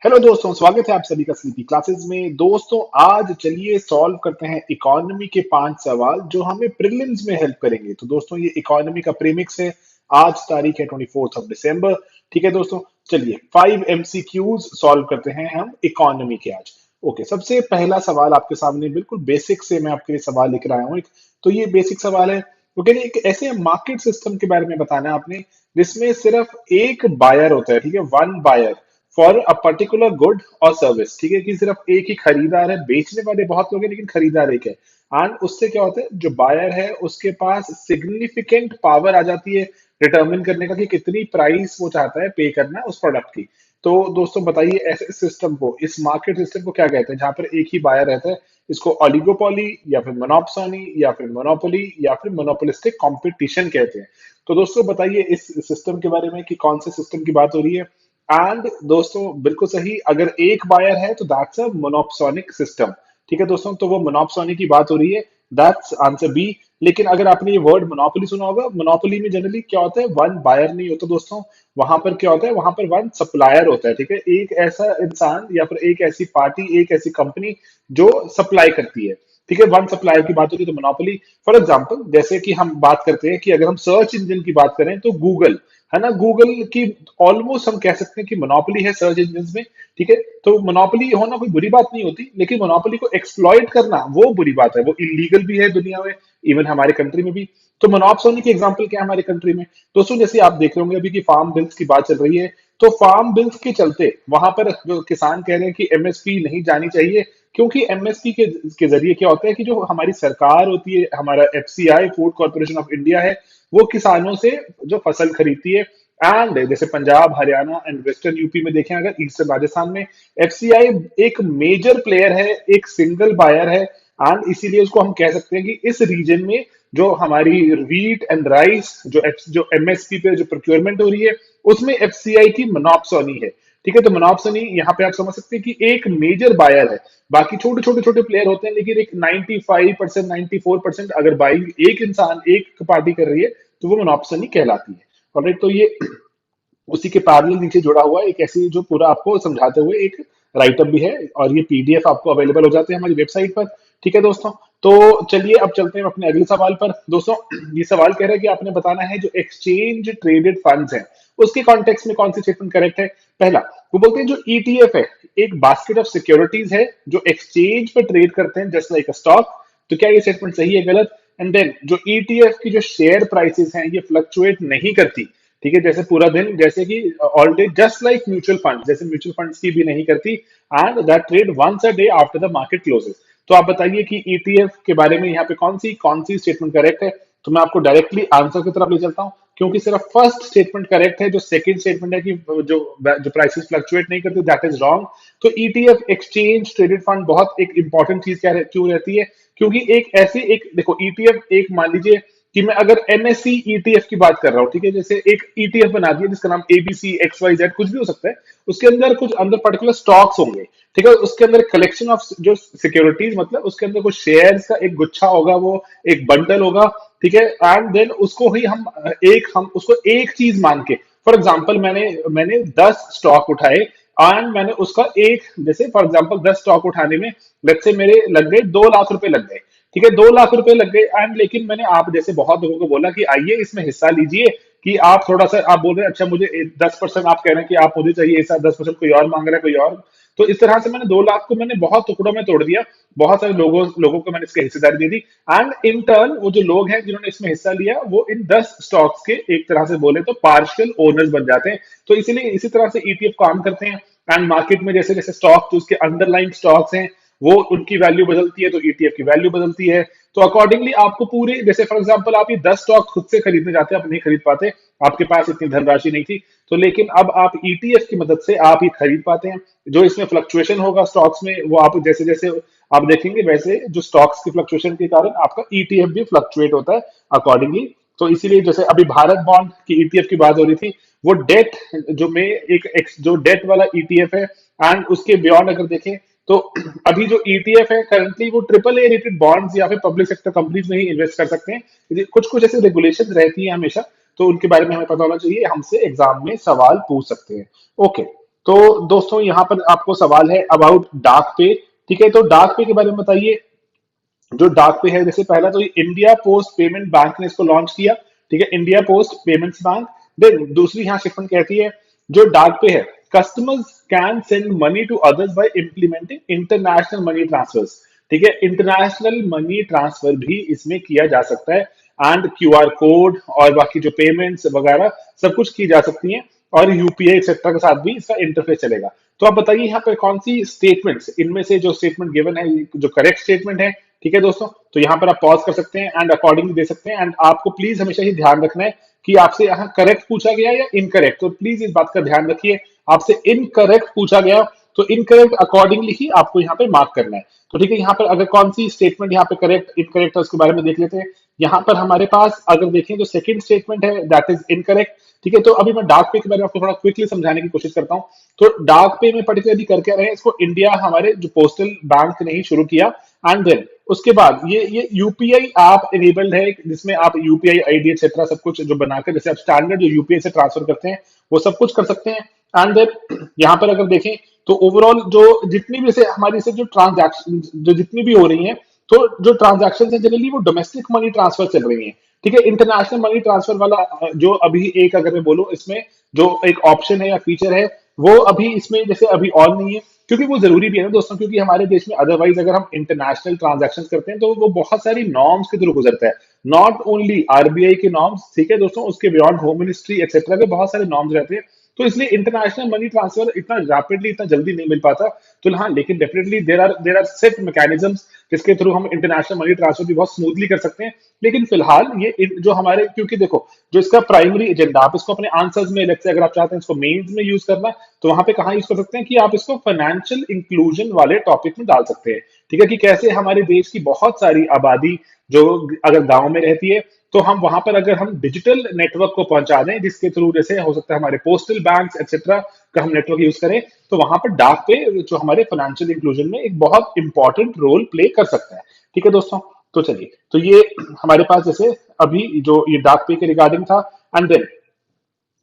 Hello दोस्तों, स्वागत है आप सभी का स्लीपी क्लासेस में। दोस्तों, आज चलिए सॉल्व करते हैं इकोनॉमी के 5 सवाल जो हमें प्रीलिम्स में हेल्प करेंगे। तो दोस्तों, ये इकोनॉमी का प्रीमिक्स है। आज तारीख है 24 दिसंबर। ठीक है दोस्तों, चलिए 5 MCQs सॉल्व करते हैं हम इकोनॉमी के आज। ओके, सबसे पहला सवाल आपके सामने बिल्कुल बेसिक से मैं आपके लिए सवाल लिख रहा हूँ एक। तो ये बेसिक सवाल है। वो कह रहे हैं, एक ऐसे मार्केट सिस्टम के बारे में बताना है आपने जिसमें सिर्फ एक बायर होता है। ठीक है, one buyer for a particular good और सर्विस। ठीक है, कि सिर्फ एक ही खरीदार है, बेचने वाले बहुत लोग हैं लेकिन खरीदार एक है। एंड उससे क्या होता है, जो बायर है उसके पास सिग्निफिकेंट पावर आ जाती है डिटर्मिन करने का कि कितनी प्राइस वो चाहता है पे करना उस प्रोडक्ट की। तो दोस्तों बताइए, ऐसे सिस्टम को, इस मार्केट सिस्टम को क्या कहते हैं जहां पर एक ही बायर रहता है? इसको ऑलिगोपोली या फिर मोनोप्सोनी या फिर मोनोपोली या फिर मोनोपोलिस्टिक कंपटीशन कहते हैं। तो दोस्तों बताइए इस सिस्टम के बारे में कि कौन से सिस्टम की बात हो रही है। एंड दोस्तों बिल्कुल सही, अगर एक बायर है तो दैट्स अ मोनोप्सोनिक सिस्टम। ठीक है दोस्तों, तो वो मोनोप्सोनी की बात हो रही है। That's answer B. लेकिन अगर आपने ये वर्ड मोनोपोली सुना होगा, मोनोपोली में जनरली क्या होता है, वन बायर नहीं होता दोस्तों। वहां पर क्या होता है, वहां पर वन सप्लायर होता है। ठीक है, एक ऐसा इंसान या फिर एक ऐसी पार्टी, एक ऐसी कंपनी जो सप्लाई करती है। ठीक है, वन सप्लायर की बात होती है तो मोनोपोली। फॉर एग्जाम्पल, जैसे कि हम बात करते हैं कि अगर हम सर्च इंजन की बात करें तो गूगल है ना, गूगल की ऑलमोस्ट हम कह सकते हैं कि मोनोपोली है सर्च इंजन में। ठीक है, तो मोनोपोली होना कोई बुरी बात नहीं होती, लेकिन मोनोपोली को एक्सप्लॉइट करना वो बुरी बात है, वो इलीगल भी है दुनिया में, इवन हमारे कंट्री में भी। तो मोनोप्सोनी की एग्जांपल क्या है हमारे कंट्री में? दोस्तों, जैसे आप देख रहे होंगे अभी कि फार्म बिल्स की बात चल रही है। तो फार्म बिल्स के चलते वहां पर जो किसान कह रहे हैं कि एमएसपी नहीं जानी चाहिए, क्योंकि एमएसपी के जरिए क्या होता है कि जो हमारी सरकार होती है, हमारा FCI, food corporation of India है, वो किसानों से जो फसल खरीदती है। एंड जैसे Punjab, Haryana and western UP में देखें, अगर ईस्टर्न राजस्थान में एफसीआई एक मेजर प्लेयर है, एक सिंगल बायर है। एंड इसीलिए उसको हम कह सकते हैं कि इस रीजन में जो हमारी वीट एंड राइस जो एमएसपी पे जो प्रोक्योरमेंट हो रही है, उसमें एफसीआई की मोनोप्सोनी है। ठीक है, तो मोनोप्सोनी यहाँ पे आप समझ सकते हैं कि एक मेजर बायर है। बाकी छोटे छोटे छोटे प्लेयर होते हैं, लेकिन एक 95% 94% अगर बाइंग एक इंसान, एक पार्टी कर रही है, तो वो मोनोप्सोनी कहलाती है। ऑलराइट, तो ये उसी के पैरेलल नीचे जुड़ा हुआ है एक ऐसी, जो पूरा आपको समझाते हुए एक राइटअप भी है, और ये पीडीएफ आपको अवेलेबल हो जाते हैं हमारी वेबसाइट पर। ठीक है दोस्तों, तो चलिए अब चलते हैं अपने अगले सवाल पर। दोस्तों, ये सवाल कह रहा है कि आपने बताना है जो एक्सचेंज ट्रेडेड फंड्स हैं उसके कॉन्टेक्स्ट में कौन सी स्टेटमेंट करेक्ट है। पहला, वो बोलते हैं जो ईटीएफ है एक बास्केट ऑफ सिक्योरिटीज है जो एक्सचेंज पर ट्रेड करते हैं जस्ट लाइक अ स्टॉक। तो क्या ये स्टेटमेंट सही है, गलत? एंड देन जो ईटीएफ की जो शेयर प्राइसेस हैं ये फ्लक्चुएट नहीं करती। ठीक है, जैसे पूरा दिन, जैसे कि all day, just like mutual fund, जैसे म्यूचुअल फंड्स की भी नहीं करती। And that trade once a day after the market closes. तो आप बताइए कि ईटीएफ के बारे में यहाँ पे कौन सी स्टेटमेंट करेक्ट है। तो मैं आपको डायरेक्टली आंसर की तरफ ले चलता हूँ, क्योंकि सिर्फ फर्स्ट स्टेटमेंट करेक्ट है, जो सेकंड स्टेटमेंट है कि जो जो प्राइसेस फ्लक्चुएट नहीं करते, दैट इज रॉन्ग। तो ईटीएफ एक्सचेंज ट्रेडेड फंड बहुत एक इंपॉर्टेंट चीज क्यों रहती है? क्योंकि एक ऐसी, एक देखो, ईटीएफ एक, मान लीजिए कि मैं अगर एमएससी ईटीएफ की बात कर रहा हूँ, ठीक है, जैसे एक ईटीएफ बना दिया जिसका नाम एबीसी XYZ कुछ भी हो सकता है। उसके अंदर कुछ अंदर पर्टिकुलर स्टॉक्स होंगे। ठीक है, उसके अंदर कलेक्शन ऑफ जो सिक्योरिटीज, मतलब उसके अंदर कुछ शेयर्स का एक गुच्छा होगा, वो एक बंडल होगा। ठीक है, एंड देन उसको ही हम उसको एक चीज मान के, फॉर एग्जाम्पल मैंने मैंने 10 स्टॉक उठाए, एंड मैंने उसका एक, जैसे फॉर एग्जाम्पल 10 स्टॉक उठाने में लेट्स से मेरे लग गए 2 लाख रुपए लग गए। ठीक है, 2 लाख रुपए लग गए, एंड लेकिन मैंने आप जैसे बहुत लोगों को बोला कि आइए इसमें हिस्सा लीजिए, कि आप थोड़ा सा, आप बोल रहे हैं अच्छा मुझे 10%, आप कह रहे हैं कि आप मुझे चाहिए ऐसा 10%, कोई और मांग रहा है कोई और। तो इस तरह से मैंने 2 लाख को मैंने बहुत टुकड़ों में तोड़ दिया, बहुत सारे लोगों लोगों को मैंने इसकी हिस्सेदारी दे दी। एंड इन टर्न वो जो लोग हैं जिन्होंने इसमें हिस्सा लिया, वो इन 10 स्टॉक्स के एक तरह से बोले तो पार्शियल ओनर्स बन जाते हैं। तो इसीलिए इसी तरह से ईटीएफ काम करते हैं। एंड मार्केट में जैसे जैसे स्टॉक, जो उसके अंडरलाइन स्टॉक्स हैं, वो उनकी वैल्यू बदलती है, तो ईटीएफ की वैल्यू बदलती है। तो अकॉर्डिंगली आपको पूरे, जैसे फॉर एग्जांपल आप ये 10 स्टॉक खुद से खरीदने जाते हैं, आप नहीं खरीद पाते, आपके पास इतनी धनराशि नहीं थी। तो लेकिन अब आप ईटीएफ की मदद से आप ये खरीद पाते हैं। जो इसमें फ्लक्चुएशन होगा स्टॉक्स में, वो आप जैसे जैसे आप देखेंगे, वैसे जो स्टॉक्स की फ्लक्चुएशन के कारण आपका ईटीएफ भी फ्लक्चुएट होता है अकॉर्डिंगली। तो इसीलिए जैसे अभी भारत बॉन्ड की ईटीएफ की बात हो रही थी, वो डेट, जो डेट वाला ईटीएफ है, एंड उसके बियॉन्ड अगर देखें तो अभी जो ईटीएफ है करंटली, वो AAA रेटेड बॉन्ड्स या फिर पब्लिक सेक्टर कंपनीज में ही इन्वेस्ट कर सकते हैं। कुछ कुछ ऐसे रेगुलेशन रहती है हमेशा, तो उनके बारे में हमें पता होना चाहिए, हमसे एग्जाम में सवाल पूछ सकते हैं। ओके, तो दोस्तों यहाँ पर आपको सवाल है अबाउट डाक पे। ठीक है, तो डाक पे के बारे में बताइए। जो डाक पे है, जैसे पहला तो इंडिया पोस्ट पेमेंट बैंक ने इसको लॉन्च किया। ठीक है, India Post Payments Bank. Then दूसरी यहाँ शिफन कहती है जो डाक पे है, customers can send money to others by implementing international money transfers. ठीक है, इंटरनेशनल मनी ट्रांसफर भी इसमें किया जा सकता है। एंड क्यूआर कोड और बाकी जो पेमेंट्स वगैरह सब कुछ की जा सकती हैं। और यूपीआई एक्सेट्रा के साथ भी इसका इंटरफेस चलेगा। तो आप बताइए यहाँ पे कौन सी स्टेटमेंट्स इनमें से जो स्टेटमेंट गिवन है, जो करेक्ट स्टेटमेंट है। ठीक है दोस्तों, तो यहाँ पर आप पॉज कर सकते हैं एंड अकॉर्डिंगली दे सकते हैं। एंड आपको प्लीज हमेशा ही ध्यान रखना है कि आपसे यहाँ करेक्ट पूछा गया या इनकरेक्ट, तो प्लीज इस बात का ध्यान रखिए। आपसे इनकरेक्ट पूछा गया तो इनकरेक्ट अकॉर्डिंगली ही आपको यहाँ पे मार्क करना है। तो ठीक है, यहाँ पर अगर कौन सी स्टेटमेंट यहाँ पे करेक्ट इनकरेक्ट है उसके बारे में देख लेते हैं। यहाँ पर हमारे पास अगर देखें जो सेकंड स्टेटमेंट है दैट इज इनकरेक्ट। ठीक है, तो अभी मैं डाक पे के बारे में आपको थोड़ा क्विकली समझाने की कोशिश करता हूँ। तो डाक पे में पर्टिकुलरली कर क्या रहे हैं, इसको इंडिया हमारे जो पोस्टल बैंक ने ही शुरू किया। एंड देन उसके बाद ये यूपीआई ऐप इनेबल्ड है, जिसमें आप यूपीआई आईडी एक्सेट्रा सब कुछ जो बनाकर जैसे आप स्टैंडर्ड जो यूपीआई से ट्रांसफर करते हैं वो सब कुछ कर सकते हैं। एंड देन यहाँ पर अगर देखें तो ओवरऑल जो जितनी भी से हमारी से जो ट्रांजैक्शन जो जितनी भी हो रही हैं, तो जो ट्रांजैक्शन है जनरली वो डोमेस्टिक मनी ट्रांसफर चल रही है। ठीक है, इंटरनेशनल मनी ट्रांसफर वाला जो अभी एक अगर मैं बोलूं इसमें जो एक ऑप्शन है या फीचर है वो अभी इसमें जैसे अभी ऑन नहीं है, क्योंकि वो जरूरी भी है ना दोस्तों, क्योंकि हमारे देश में अदरवाइज अगर हम इंटरनेशनल ट्रांजैक्शन करते हैं तो वो बहुत सारी नॉर्म्स के थ्रू गुजरता है। नॉट ओनली आरबीआई के नॉर्म्स, ठीक है दोस्तों, उसके बियॉन्ड होम मिनिस्ट्री एक्सेट्रा के बहुत सारे नॉर्म्स रहते हैं। तो इसलिए इंटरनेशनल मनी ट्रांसफर इतना रैपिडली इतना जल्दी नहीं मिल पाता। तो हाँ, लेकिन definitely there are set mechanisms जिसके थ्रू हम इंटरनेशनल मनी ट्रांसफर भी बहुत स्मूथली कर सकते हैं। लेकिन फिलहाल ये जो हमारे, क्योंकि देखो जो इसका प्राइमरी एजेंडा, आप इसको अपने आंसर्स में लेट्स से अगर आप चाहते हैं इसको मेंस में यूज करना, तो वहां पे कहाँ यूज कर सकते हैं कि आप इसको फाइनेंशियल इंक्लूजन वाले टॉपिक में डाल सकते हैं। ठीक है, कि कैसे हमारे देश की बहुत सारी आबादी जो अगर गांव में रहती है, तो हम वहां पर अगर हम डिजिटल नेटवर्क को पहुंचा दें जिसके थ्रू जैसे हो सकता है हमारे पोस्टल बैंक एक्सेट्रा का हम नेटवर्क यूज करें, तो वहां पर डाक पे जो हमारे फाइनेंशियल इंक्लूजन में एक बहुत इंपॉर्टेंट रोल प्ले कर सकता है। ठीक है दोस्तों, तो चलिए, तो ये हमारे पास जैसे अभी जो ये डाक पे के रिगार्डिंग था। एंड देन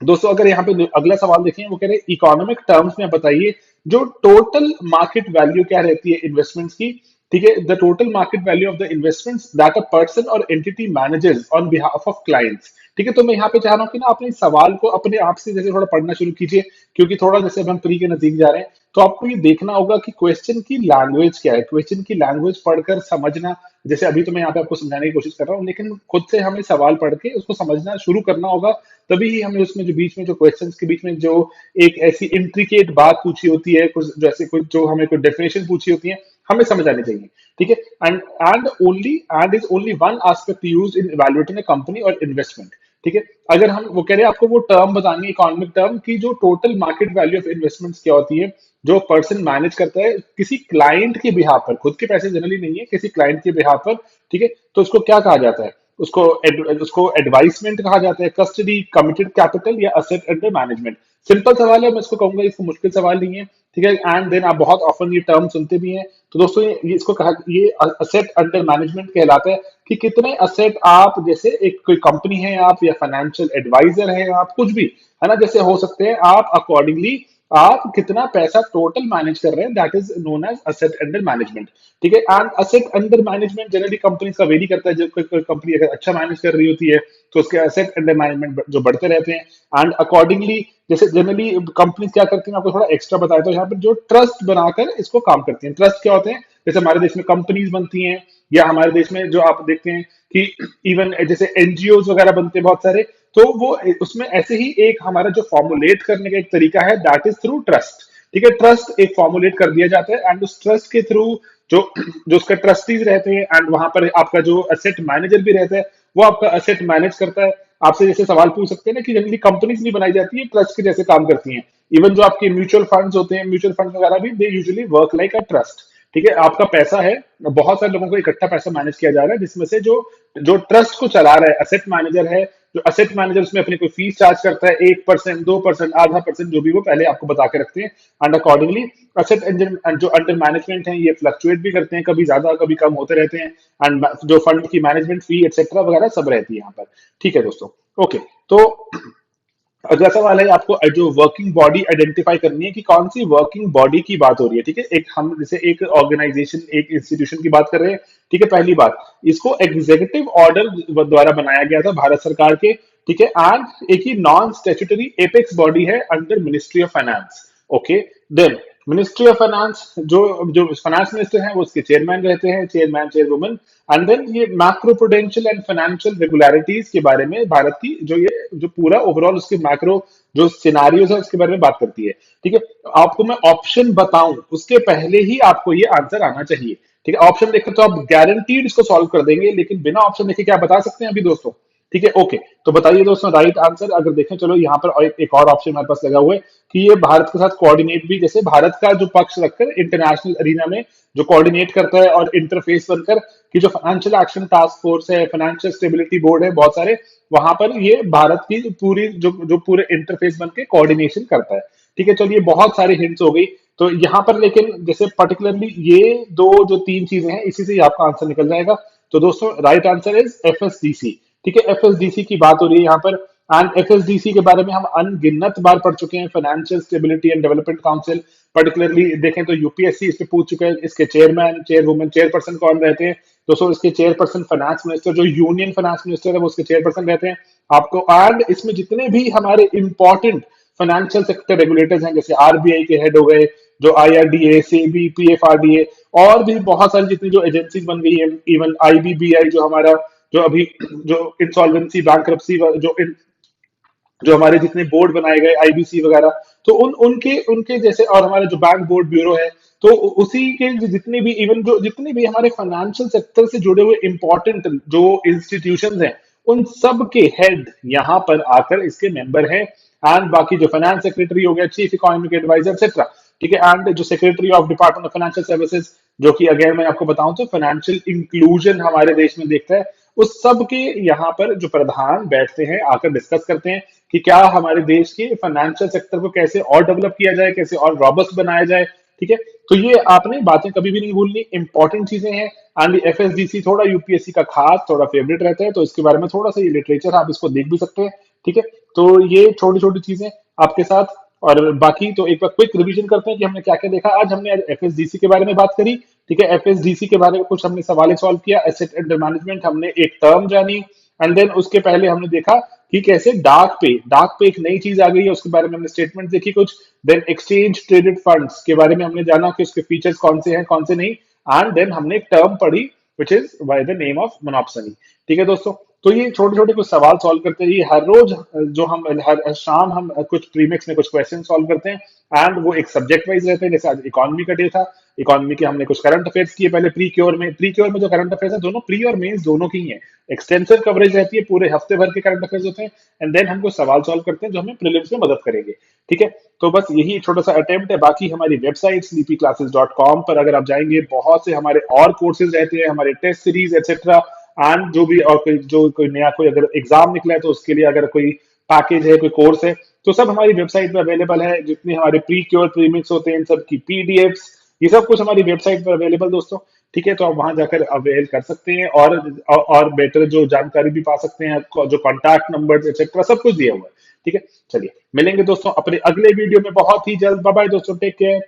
दोस्तों अगर यहाँ पे अगला सवाल देखें, वो कह रहे हैं इकोनॉमिक टर्म्स में बताइए जो टोटल मार्केट वैल्यू क्या रहती है इन्वेस्टमेंट्स की। ठीक है, the total market value of the investments that a person और entity manages on behalf of clients. ठीक है, तो मैं यहाँ पे चाह रहा हूँ कि ना अपने इस सवाल को अपने आप से जैसे थोड़ा पढ़ना शुरू कीजिए, क्योंकि थोड़ा जैसे अब हम प्री के नजदीक जा रहे हैं, तो आपको ये देखना होगा कि क्वेश्चन की लैंग्वेज क्या है। क्वेश्चन की लैंग्वेज पढ़कर समझना, जैसे अभी तो मैं यहाँ पे आपको समझाने की कोशिश कर रहा हूँ, लेकिन खुद से हमें सवाल पढ़ के उसको समझना शुरू करना होगा। तभी ही हमें उसमें जो बीच में जो क्वेश्चंस के बीच में जो एक ऐसी इंट्रिकेट बात पूछी होती है, कुछ जैसे कुछ जो हमें कोई डेफिनेशन पूछी होती है, हमें समझ आनी चाहिए। ठीक है, and is only one aspect used in evaluating a company और इन्वेस्टमेंट। ठीक है, अगर हम वो कह रहे हैं आपको वो टर्म बतानी है इकोनॉमिक टर्म की जो total market value of investments क्या होती है, जो पर्सन मैनेज करता है किसी क्लाइंट के बिहाफ पर, खुद के पैसे जनरली नहीं है, किसी क्लाइंट के बिहाफ पर। ठीक है, तो उसको क्या कहा जाता है, उसको एडवाइसमेंट कहा जाता है, कस्टडी, कमिटेड कैपिटल या असेट अंडर मैनेजमेंट। सिंपल सवाल है, मैं इसको कहूंगा इसको मुश्किल सवाल नहीं है। ठीक है, एंड देन आप बहुत ऑफन ये टर्म सुनते भी हैं। तो दोस्तों ये इसको कहा, ये असेट अंडर मैनेजमेंट कहलाता है कि कितने असेट आप, जैसे एक कोई कंपनी है आप या फाइनेंशियल एडवाइजर है आप, कुछ भी है ना, जैसे हो सकते हैं आप, अकॉर्डिंगली आप कितना पैसा टोटल मैनेज कर रहे हैं, that is known as asset under management. ठीक है, and asset under management generally company का वेरी करता है, जब कोई कंपनी अगर अच्छा मैनेज कर रही होती है तो उसके असेट अंडर मैनेजमेंट जो बढ़ते रहते हैं। एंड अकॉर्डिंगली जैसे जनरली कंपनी क्या करती हैं, आपको थोड़ा एक्स्ट्रा बताया, तो यहाँ पर जो ट्रस्ट बनाकर इसको काम करती हैं। ट्रस्ट क्या होते हैं, जैसे हमारे देश में कंपनीज बनती हैं, या हमारे देश में जो आप देखते हैं कि इवन जैसे एनजीओ वगैरह बनते हैं बहुत सारे, तो वो उसमें ऐसे ही एक हमारा जो फॉर्मुलेट करने का एक तरीका है दैट इज थ्रू ट्रस्ट। ठीक है, ट्रस्ट एक फॉर्मुलेट कर दिया जाता है एंड उस ट्रस्ट के थ्रू जो जो उसका ट्रस्टीज रहते हैं, एंड वहां पर आपका जो असेट मैनेजर भी रहता है वो आपका असेट मैनेज करता है। आपसे जैसे सवाल पूछ सकते हैं ना कि जनरली कंपनीज नहीं बनाई जाती है, ट्रस्ट के जैसे काम करती हैं। इवन जो आपके म्यूचुअल फंड्स होते हैं, म्यूचुअल फंड वगैरह भी they usually work like a trust. ठीक है, आपका पैसा है, बहुत सारे लोगों को इकट्ठा पैसा मैनेज किया जा रहा है, जिसमें से जो जो ट्रस्ट को चला रहा है असेट मैनेजर है। जो असेट मैनेजर उसमें अपनी कोई फीस चार्ज करता है, 1%, 2%, आधा परसेंट, जो भी वो पहले आपको बता के रखते हैं। एंड अकॉर्डिंगली असेट इंजन जो अंडर मैनेजमेंट है ये फ्लक्चुएट भी करते हैं, कभी ज्यादा कभी कम होते रहते हैं। एंड जो फंड की मैनेजमेंट फी एक्सेट्रा वगैरह सब रहती है यहाँ पर। ठीक है दोस्तों, ओके। तो अगला सवाल है आपको जो वर्किंग बॉडी आइडेंटिफाई करनी है कि कौन सी वर्किंग बॉडी की बात हो रही है। ठीक है, एक हम जैसे एक ऑर्गेनाइजेशन एक इंस्टीट्यूशन की बात कर रहे हैं। ठीक है, पहली बात, इसको एग्जीक्यूटिव ऑर्डर द्वारा बनाया गया था भारत सरकार के। ठीक है, एंड एक ही नॉन स्टेचुटरी एपेक्स बॉडी है under ministry of finance. Okay, then ministry of finance, जो जो फाइनेंस मिनिस्टर हैं वो उसके चेयरमैन रहते हैं, चेयरमैन चेयरवुमन। एंड देन ये macro prudential and financial regularities के बारे में भारत की जो पूरा ओवरऑल उसके मैक्रो जो सिनारियोज है उसके बारे में बात करती है। ठीक है, आपको मैं ऑप्शन बताऊं उसके पहले ही आपको ये आंसर आना चाहिए। ठीक है, ऑप्शन देखें तो आप गारंटीड इसको सॉल्व कर देंगे, लेकिन बिना ऑप्शन देखे क्या बता सकते हैं अभी दोस्तों? ठीक है, ओके, तो बताइए दोस्तों राइट आंसर। अगर देखें, चलो यहाँ पर एक और ऑप्शन हमारे पास लगा हुआ है कि ये भारत के साथ कोऑर्डिनेट भी, जैसे भारत का जो पक्ष रखकर इंटरनेशनल अरीना में जो कोऑर्डिनेट करता है और इंटरफेस बनकर कि जो फाइनेंशियल एक्शन टास्क फोर्स है, फाइनेंशियल स्टेबिलिटी बोर्ड है, बहुत सारे, वहां पर ये भारत की पूरी जो पूरे इंटरफेस बन के कोऑर्डिनेशन करता है। ठीक है, चलिए बहुत सारे हिंट्स हो गई। तो यहाँ पर लेकिन जैसे पर्टिकुलरली ये दो जो तीन चीजें हैं इसी से ही आपका आंसर निकल जाएगा। तो दोस्तों राइट आंसर इज एफएसडीसी। ठीक है, एफएसडीसी की बात हो रही है यहाँ पर। एंड एफएसडीसी के बारे में हम अनगिनत बार पढ़ चुके हैं, financial stability and development council. Particularly देखें तो यूपीएससी इस पे पूछ चुका है, इसके चेयरमैन चेयरवुमन चेयरपर्सन कौन रहते हैं दोस्तों? इसके चेयरपर्सन फाइनेंस मिनिस्टर, जो यूनियन फाइनेंस मिनिस्टर है वो उसके चेयरपर्सन रहते हैं आपको। एंड इसमें जितने भी हमारे इंपॉर्टेंट फाइनेंशियल सेक्टर रेगुलेटर्स हैं, जैसे आरबीआई के हेड हो गए, जो आईआरडीए, सेबी, पीएफआरडीए, और भी बहुत सारी जितनी जो एजेंसीज बन गई है, इवन आईबीबीआई जो हमारा जो अभी जो इंसॉल्वेंसी बैंक्रप्सी जो हमारे जितने बोर्ड बनाए गए आईबीसी वगैरह, तो उन उनके उनके जैसे, और हमारे जो बैंक बोर्ड ब्यूरो है, तो उसी के जितने भी इवन जो जितने भी हमारे फाइनेंशियल सेक्टर से जुड़े हुए इंपॉर्टेंट जो इंस्टीट्यूशंस हैं, उन सब के हेड यहाँ पर आकर इसके मेंबर हैं। एंड बाकी जो फाइनेंस सेक्रेटरी हो गया, चीफ इकोनॉमिक एडवाइजर एक्सेट्रा। ठीक है, एंड जो secretary of department of financial services, जो कि अगेन मैं आपको बताऊं तो फाइनेंशियल इंक्लूजन हमारे देश में देखता है, उस सब के यहाँ पर जो प्रधान बैठते हैं आकर डिस्कस करते हैं कि क्या हमारे देश के फाइनेंशियल सेक्टर को कैसे और डेवलप किया जाए, कैसे और रॉबस्ट बनाया जाए। ठीक है, तो ये आपने बातें कभी भी नहीं भूलनी, इंपॉर्टेंट चीजें हैं। एंड एफएसडीसी थोड़ा यूपीएससी का खास थोड़ा फेवरेट रहता है, तो इसके बारे में थोड़ा सा ये लिटरेचर आप इसको देख भी सकते हैं। ठीक है, तो ये छोटी छोटी चीजें आपके साथ। और बाकी तो एक बार क्विक रिवीजन करते हैं कि हमने क्या क्या देखा आज। हमने आज एफएसडीसी के बारे में बात करी। ठीक है, एफएसडीसी के बारे में कुछ हमने सवाल सॉल्व किया, एसेट अंडर मैनेजमेंट हमने एक टर्म जानी। एंड देन उसके पहले हमने देखा कि कैसे डाक पे एक नई चीज आ गई है, उसके बारे में हमने स्टेटमेंट देखी कुछ। देन एक्सचेंज ट्रेडेड फंड्स के बारे में हमने जाना कि उसके फीचर्स कौन से हैं कौन से नहीं। एंड देन हमने एक टर्म पढ़ी which is by the name of monopsony. ठीक है दोस्तों, तो ये छोटे छोटे कुछ सवाल सॉल्व करते रहिए हर रोज। जो हम हर शाम हम कुछ प्रीमिक्स में कुछ क्वेश्चन सॉल्व करते हैं। एंड वो एक सब्जेक्ट वाइज रहते हैं, जैसे आज इकोनॉमी का डे था, इकोनॉमी के हमने कुछ करंट अफेयर्स किए पहले प्री क्योर में जो करंट अफेयर्स है दोनों प्री और मेंस दोनों की ही है। एक्सटेंसिव कवरेज रहती है, पूरे हफ्ते भर के करंट अफेयर्स होते हैं। एंड देन हम कुछ सवाल सॉल्व करते हैं जो हमें प्रीलिम्स में मदद करेंगे। ठीक है, तो बस यही छोटा सा अटेम्प्ट है। बाकी हमारी वेबसाइट sleepyclasses.com पर अगर आप जाएंगे, बहुत से हमारे और कोर्सेज रहते हैं, हमारे टेस्ट सीरीज एक्सेट्रा। एंड जो भी और कोई जो कोई नया कोई अगर एग्जाम निकला है तो उसके लिए अगर कोई पैकेज है, कोई कोर्स है, तो सब हमारी वेबसाइट पर अवेलेबल है। जितने हमारे प्री क्योर प्रीमिक्स होते हैं इन सब की पीडीएफ्स, ये सब कुछ हमारी वेबसाइट पर अवेलेबल दोस्तों। ठीक है, तो आप वहां जाकर अवेल कर सकते हैं और बेटर जो जानकारी भी पा सकते हैं, जो कॉन्टैक्ट नंबर एक्सेट्रा सब कुछ दिया हुआ है। ठीक है, चलिए मिलेंगे दोस्तों अपने अगले वीडियो में बहुत ही जल्द। बाय बाय दोस्तों, टेक केयर।